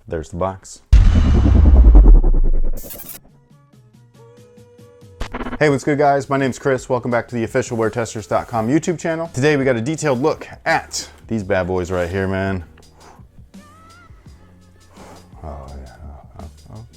there's the box. Hey, what's good guys? My name's Chris. Welcome back to the official WearTesters.com YouTube channel. Today we got a detailed look at these bad boys right here, man. Oh yeah.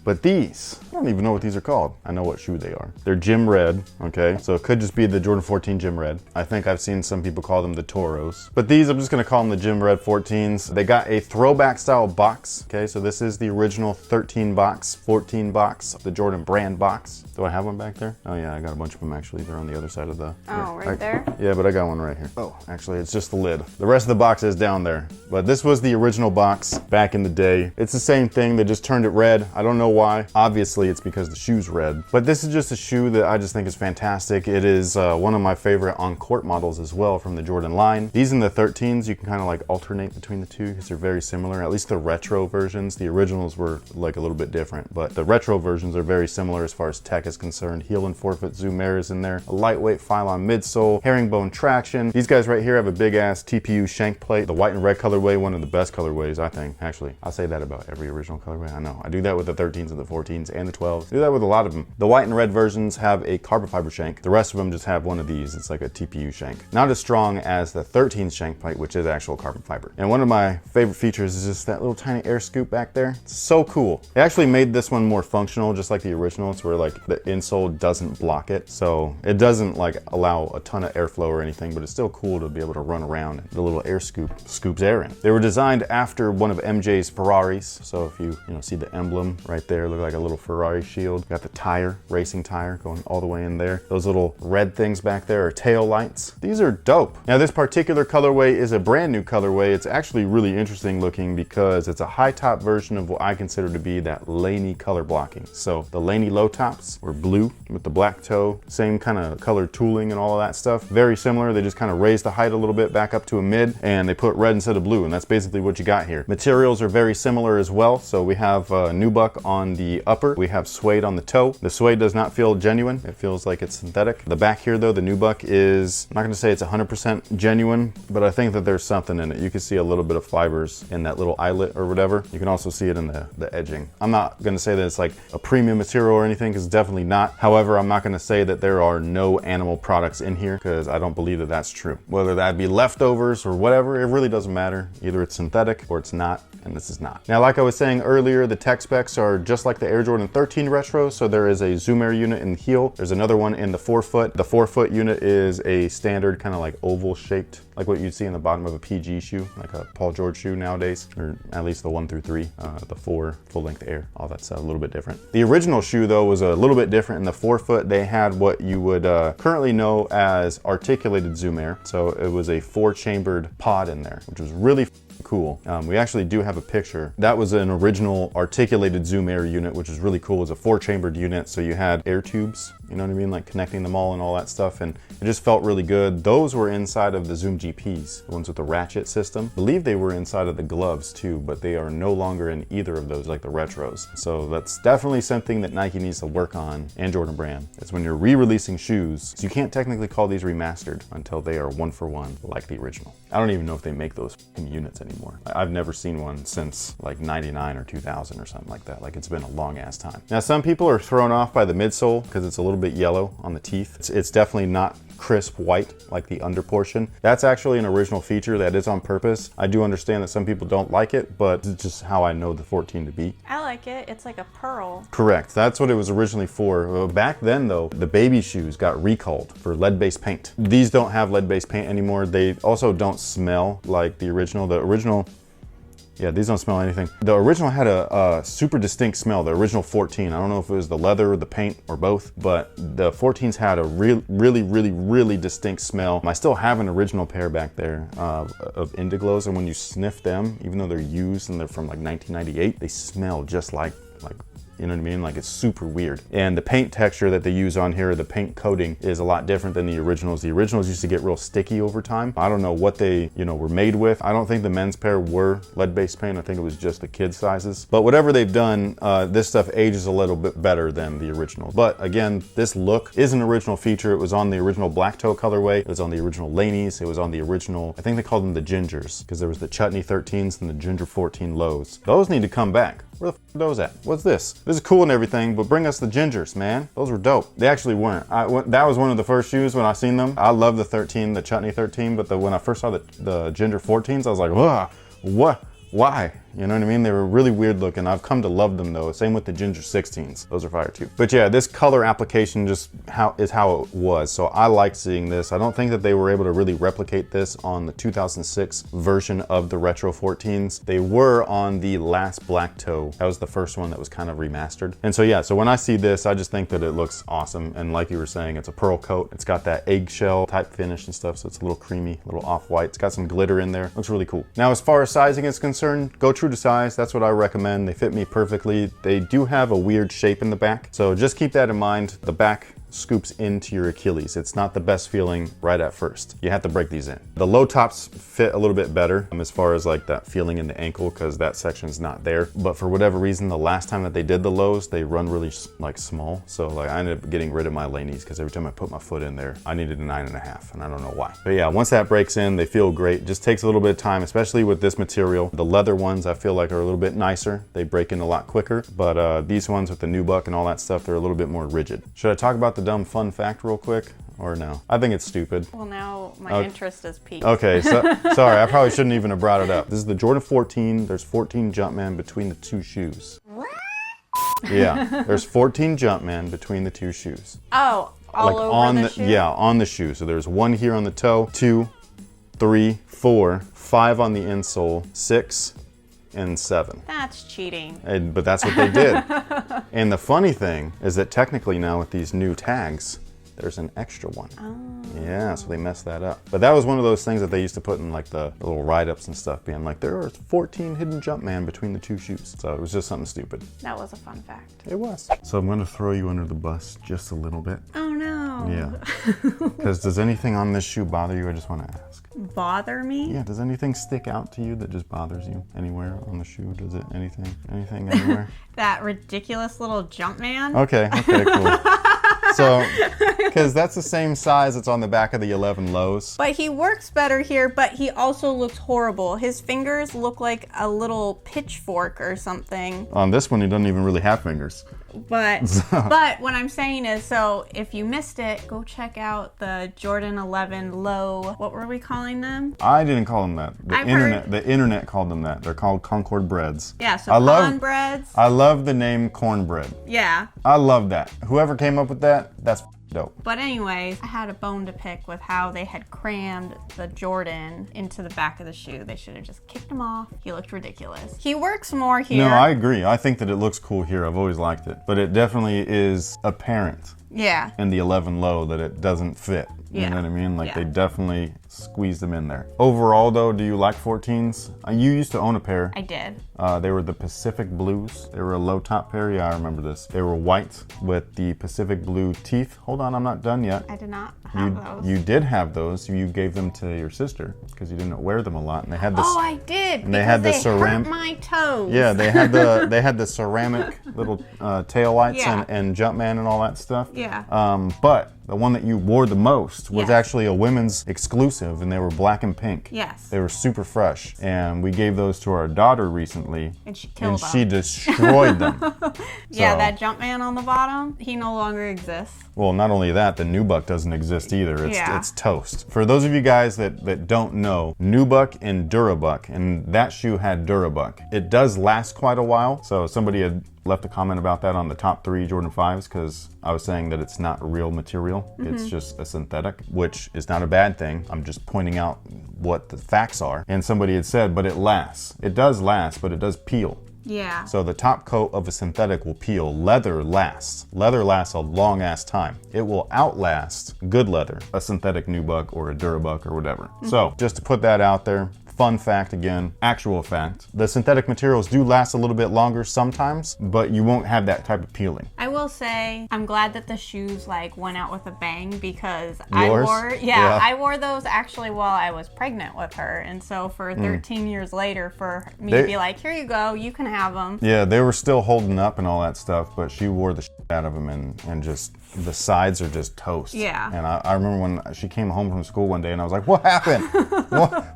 But these, I don't even know what these are called. I know what shoe they are. They're Gym Red, okay? So it could just be the Jordan 14 Gym Red. I think I've seen some people call them the Toros. But these, I'm just gonna call them the Gym Red 14s. They got a throwback style box, okay? So this is the original 13 box, 14 box, the Jordan brand box. Do I have one back there? Oh yeah, I got a bunch of them actually. They're on the other side of the... Oh, right there? Yeah, but I got one right here. Oh, actually it's just the lid. The rest of the box is down there. But this was the original box back in the day. It's the same thing, they just turned it red. I don't know why. Obviously it's because the shoe's red. But this is just a shoe that I just think is fantastic. It is one of my favorite on-court models as well from the Jordan line. These in the 13s, you can kind of like alternate between the two because they're very similar. At least the retro versions. The originals were like a little bit different, but the retro versions are very similar as far as tech is concerned. Heel and forefoot zoom mirrors in there, a lightweight Phylon midsole, herringbone traction. These guys right here have a big ass TPU shank plate. The white and red colorway, one of the best colorways, I think. Actually, I'll say that about every original colorway. I know. I do that with the 13s and the 14s and the 12s. I do that with a lot of them. The white and red versions have a carbon fiber shank. The rest of them just have one of these. It's like a TPU shank. Not as strong as the 13 shank plate, which is actual carbon fiber. And one of my favorite features is just that little tiny air scoop back there. It's so cool. They actually made this one more functional, just like the original. It's where like the insole doesn't block it. So it doesn't like allow a ton of airflow or anything, but it's still cool to be able to run around. The little air scoop scoops air in. They were designed after one of MJ's Ferraris. So if you see the emblem right there, look like a little Ferrari shield. Got the tire, racing tire going all the way in there. Those little red things back there are tail lights. These are dope. Now this particular colorway is a brand new colorway. It's actually really interesting looking because it's a high top version of what I consider to be that Laney color blocking. So the Laney low tops were blue with the black toe, same kind of color tooling and all of that stuff. Very similar. They just kind of raised the height a little bit back up to a mid and they put red instead of blue, and that's basically what you got here. Materials are very similar as well. So we have nubuck on the upper. We have suede on the toe. The suede does not feel genuine. It feels like it's synthetic. The back here though, the nubuck is, I'm not gonna say it's 100% genuine, but I think that there's something in it. You can see a little bit of fibers in that little eyelet or whatever. You can also see it in the edging. I'm not gonna say that it's like a premium material or anything, because it's definitely not. However, I'm not gonna say that there are no animal products in here, because I don't believe that that's true. Whether that be leftovers or whatever, it really doesn't matter. Either it's synthetic or it's not, and this is not. Now, like I was saying earlier, the tech specs are just like the Air Jordan 13 Retro. So there is a zoom air unit in the heel. There's another one in the forefoot. The forefoot unit is a standard kind of like oval shaped, like what you'd see in the bottom of a PG shoe, like a Paul George shoe nowadays, or at least the 1 through 3, the 4 full length Air, all that's a little bit different. The original shoe though was a little bit different. In the forefoot, they had what you would currently know as articulated zoom air. So it was a 4-chambered pod in there, which was really cool. We actually do have a picture. That was an original articulated zoom air unit, which is really cool. It's a 4-chambered unit, so you had air tubes, you know what I mean, like connecting them all and all that stuff, and it just felt really good. Those were inside of the Zoom GPs, the ones with the ratchet system. I believe they were inside of the gloves too, but they are no longer in either of those, like the retros. So that's definitely something that Nike needs to work on, and Jordan Brand. It's when you're re-releasing shoes, so you can't technically call these remastered until they are 1-for-1 like the original. I don't even know if they make those units anymore. I've never seen one since like 99 or 2000 or something like that. Like, it's been a long ass time. Now some people are thrown off by the midsole because it's a little bit yellow on the teeth. It's definitely not crisp white like the under portion. That's actually an original feature that is on purpose. I do understand that some people don't like it, but it's just how I know the 14 to be. I like it. It's like a pearl. Correct. That's what it was originally for. Back then though, the baby shoes got recalled for lead-based paint. These don't have lead-based paint anymore. They also don't smell like the original. The original, yeah, these don't smell anything. The original had a super distinct smell, the original 14. I don't know if it was the leather or the paint or both, but the 14s had a really distinct smell. I still have an original pair back there of Indiglows, and when you sniff them, even though they're used and they're from like 1998, they smell just like You know what I mean? Like it's super weird. And the paint texture that they use on here, the paint coating, is a lot different than the originals. The originals used to get real sticky over time. I don't know what they, were made with. I don't think the men's pair were lead-based paint. I think it was just the kids sizes. But whatever they've done, this stuff ages a little bit better than the original. But again, this look is an original feature. It was on the original Black Toe colorway. It was on the original Laney's. It was on the original, I think they called them the Gingers, because there was the Chutney 13s and the Ginger 14 lows. Those need to come back. Where the f are those at? What's this? This is cool and everything, but bring us the Gingers, man. Those were dope. They actually weren't. That was one of the first shoes when I seen them. I love the 13, the Chutney 13, but when I first saw the Ginger 14s, I was like, ugh, what? Why? You know what I mean? They were really weird looking. I've come to love them though. Same with the Ginger 16s. Those are fire too. But yeah, this color application just is how it was. So I like seeing this. I don't think that they were able to really replicate this on the 2006 version of the Retro 14s. They were on the last Black Toe. That was the first one that was kind of remastered. And so yeah, so when I see this, I just think that it looks awesome. And like you were saying, it's a pearl coat. It's got that eggshell type finish and stuff. So it's a little creamy, a little off-white. It's got some glitter in there. Looks really cool. Now, as far as sizing is concerned, go true to size. That's what I recommend. They fit me perfectly. They do have a weird shape in the back, so just keep that in mind. The back scoops into your Achilles. It's not the best feeling right at first. You have to break these in. The low tops fit a little bit better as far as like that feeling in the ankle, because that section's not there. But for whatever reason, the last time that they did the lows, they run really like small. So like I ended up getting rid of my Laney's because every time I put my foot in there, I needed a 9.5, and I don't know why. But yeah, once that breaks in, they feel great. It just takes a little bit of time, especially with this material. The leather ones I feel like are a little bit nicer. They break in a lot quicker. But these ones with the nubuck and all that stuff, they're a little bit more rigid. Should I talk about the dumb fun fact real quick, or no? I think it's stupid. Well, now my interest is piqued. Okay, so sorry, I probably shouldn't even have brought it up. This is the Jordan 14. There's 14 Jumpman between the two shoes. Yeah, there's 14 Jumpman between the two shoes. Oh, all like over on the shoe? Yeah, on the shoe. So there's one here on the toe, 2, 3, 4, 5 on the insole, 6, and 7. That's cheating. But that's what they did. And the funny thing is that technically now with these new tags, there's an extra one. Oh. Yeah, so they messed that up. But that was one of those things that they used to put in like the little write-ups and stuff, being like, there are 14 hidden Jumpman between the two shoes. So it was just something stupid. That was a fun fact. It was. So I'm gonna throw you under the bus just a little bit. Oh no. Yeah. Because does anything on this shoe bother you? I just want to ask. Bother me? Yeah, does anything stick out to you that just bothers you anywhere on the shoe? Does it anything anywhere? That ridiculous little Jumpman? Okay, cool. So, because that's the same size that's on the back of the 11 lows. But he works better here, but he also looks horrible. His fingers look like a little pitchfork or something. On this one, he doesn't even really have fingers. But what I'm saying is, so if you missed it, go check out the Jordan 11 low. What were we calling them? I didn't call them that. The internet called them that. They're called Concord breads. Yeah, so cornbreads. I love the name cornbread. Yeah. I love that. Whoever came up with that, that's dope. But anyways, I had a bone to pick with how they had crammed the Jordan into the back of the shoe. They should have just kicked him off. He looked ridiculous. He works more here. No, I agree. I think that it looks cool here. I've always liked it. But it definitely is apparent. Yeah. In the 11 low that it doesn't fit. You know what I mean? Like they definitely squeezed them in there. Overall though, do you like 14s? You used to own a pair. I did. They were the Pacific Blues. They were a low top pair. Yeah, I remember this. They were white with the Pacific Blue teeth. Hold on, I'm not done yet. I did not have those. You did have those. You gave them to your sister because you didn't wear them a lot. And they had this. Oh, I did. And they had the ceramic. Hurt my toes. Yeah, they had the ceramic little tail lights and Jumpman and all that stuff. Yeah. But the one that you wore the most was actually a women's exclusive, and they were black and pink. Yes. They were super fresh, and we gave those to our daughter recently. And she killed them. She destroyed them. Yeah, that Jumpman on the bottom, he no longer exists. Well, not only that, the nubuck doesn't exist either. It's toast. For those of you guys that don't know, nubuck and durabuck, and that shoe had durabuck. It does last quite a while, so somebody had left a comment about that on the top 3 Jordan 5s because I was saying that it's not real material. It's just a synthetic, which is not a bad thing. I'm just pointing out what the facts are. And somebody had said, but it lasts. It does last, but it does peel. Yeah. So the top coat of a synthetic will peel. Leather lasts. Leather lasts a long ass time. It will outlast good leather, a synthetic nubuck or a durabuck or whatever. So just to put that out there, Fun fact again, actual fact. The synthetic materials do last a little bit longer sometimes, but you won't have that type of peeling. I will say, I'm glad that the shoes like went out with a bang because Yours? I wore those actually while I was pregnant with her. And so for 13 years later, for me to be like, here you go, you can have them. Yeah, they were still holding up and all that stuff, but she wore the shit out of them and just, the sides are just toast. Yeah. And I remember when she came home from school one day and I was like, what happened?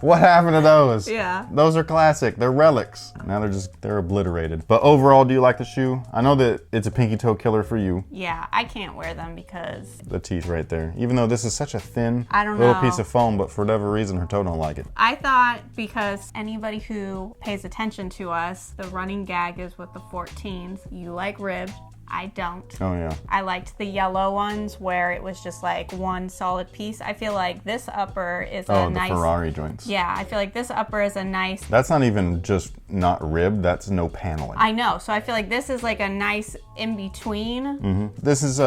what happened to those? Yeah. Those are classic. They're relics. Now they're obliterated. But overall, do you like the shoe? I know that it's a pinky toe killer for you. Yeah, I can't wear them because The teeth right there. Even though this is such a thin little little piece of foam, but for whatever reason, her toe don't like it. I thought because anybody who pays attention to us, the running gag is with the 14s. You like ribbed. I don't. Oh yeah. I liked the yellow ones where it was just like one solid piece. I feel like this upper is a nice... Oh, the Ferrari joints. Yeah, I feel like this upper is a nice... That's not even just not ribbed, that's no paneling. I know, so I feel like this is like a nice in-between. Mm-hmm. This is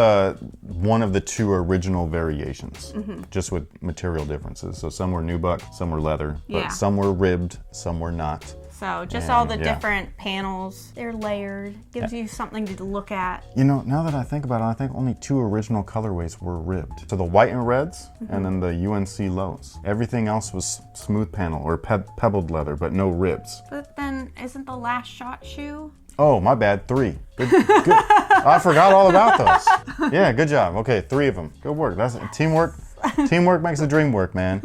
one of the 2 original variations, just with material differences. So some were nubuck, some were leather, but Yeah. some were ribbed, some were not. So just all the yeah. different panels, they're layered, gives you something to look at. You know, now that I think about it, I think only 2 original colorways were ribbed. So the white and reds, and then the UNC lows. Everything else was smooth panel or pebbled leather, but no ribs. But then isn't the last shot shoe? Oh, my bad, 3. Good. I forgot all about those. Yeah, good job. Okay, 3 of them. Good work. That's teamwork. Teamwork makes the dream work, man.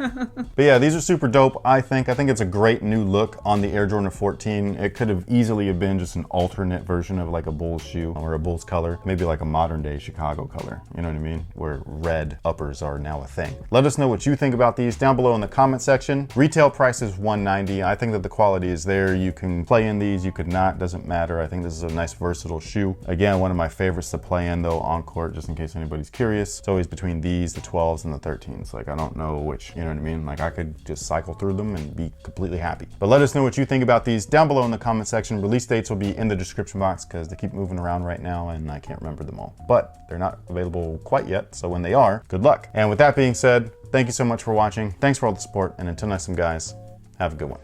But yeah, these are super dope, I think. I think it's a great new look on the Air Jordan 14. It could have easily have been just an alternate version of like a Bulls shoe or a Bulls color. Maybe like a modern day Chicago color, you know what I mean? Where red uppers are now a thing. Let us know what you think about these down below in the comment section. Retail price is $190. I think that the quality is there. You can play in these, you could not, doesn't matter. I think this is a nice versatile shoe. Again, one of my favorites to play in though on court, just in case anybody's curious. It's always between these, the 12s and the 13s. Like, I don't know which, you know what I mean? Like, I could just cycle through them and be completely happy. But let us know what you think about these down below in the comment section. Release dates will be in the description box because they keep moving around right now and I can't remember them all. But they're not available quite yet, so when they are, good luck. And with that being said, thank you so much for watching. Thanks for all the support, and until next time, guys, have a good one.